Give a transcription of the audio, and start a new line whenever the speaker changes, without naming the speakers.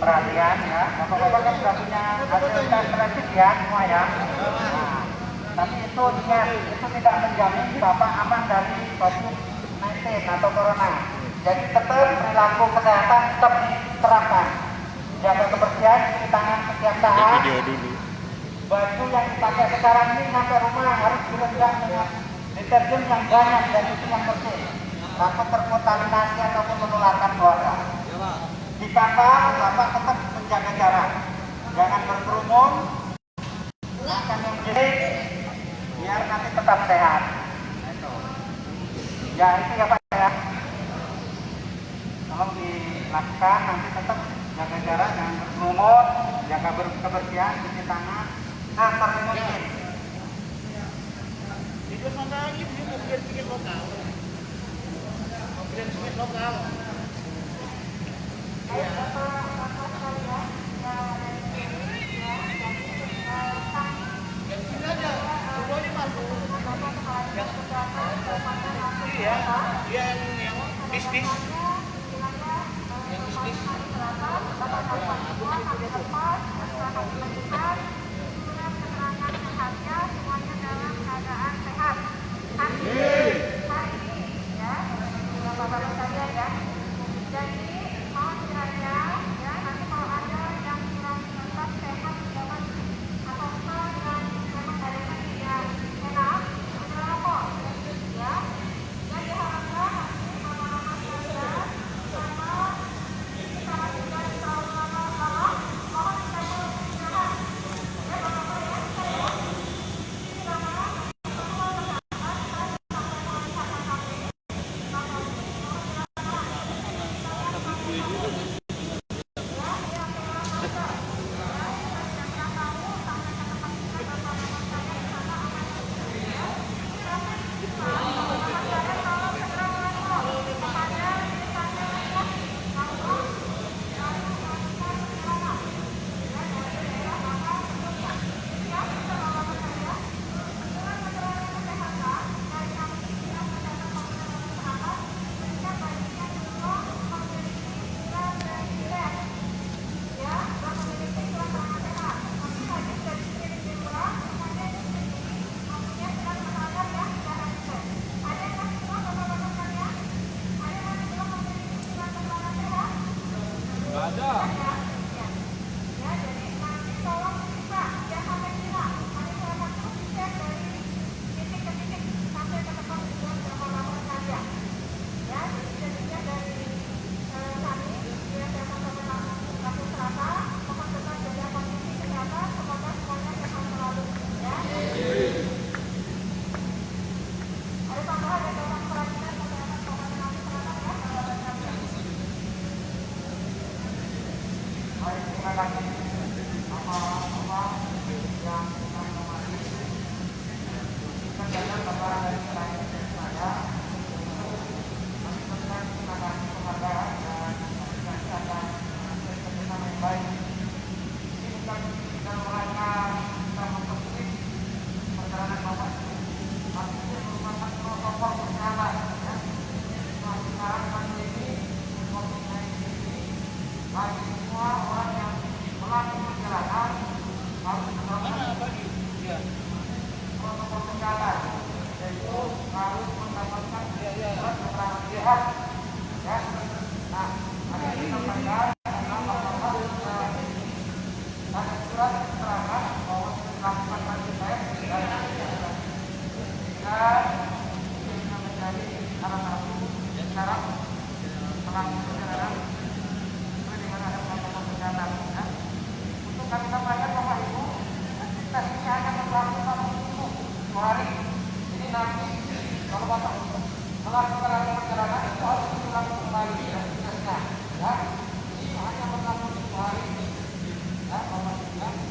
perhatian ya. Bapak-bapak kan sudah punya hasil tes rapid ya semua ya. Nah, tapi itu ingat, itu tidak menjamin Bapak aman dari COVID-19 atau Corona. Jadi tetap perilaku kesehatan tetap diterapkan. Jaga kebersihan, cuci tangan setiap saat.
Video dulu.
Baju yang dipakai sekarang ini sampai rumah harus direndam dengan deterjen yang banyak dan itu yang bersih. Takut terkontaminasi ataupun menularkan keluarga. Di kantor, Bapak tetap menjaga jarak. Jangan berkerumun, makan yang jelek, biar nanti tetap sehat. Ya itu ya Pak ya. Tolong dilakukan, nanti tetap jaga jarak, jangan berkerumun, jaga kebersihan, cuci tangan, dan terlindungi.
Itu mana lagi mobil bikin lokal. Mobil bikin lokal. Iya. Yang sini aja, semuanya masuk. Iya, iya yang bisnis. Yang bisnis.
Ya, ini hanya berlaku 1 hari. Ya, Bapak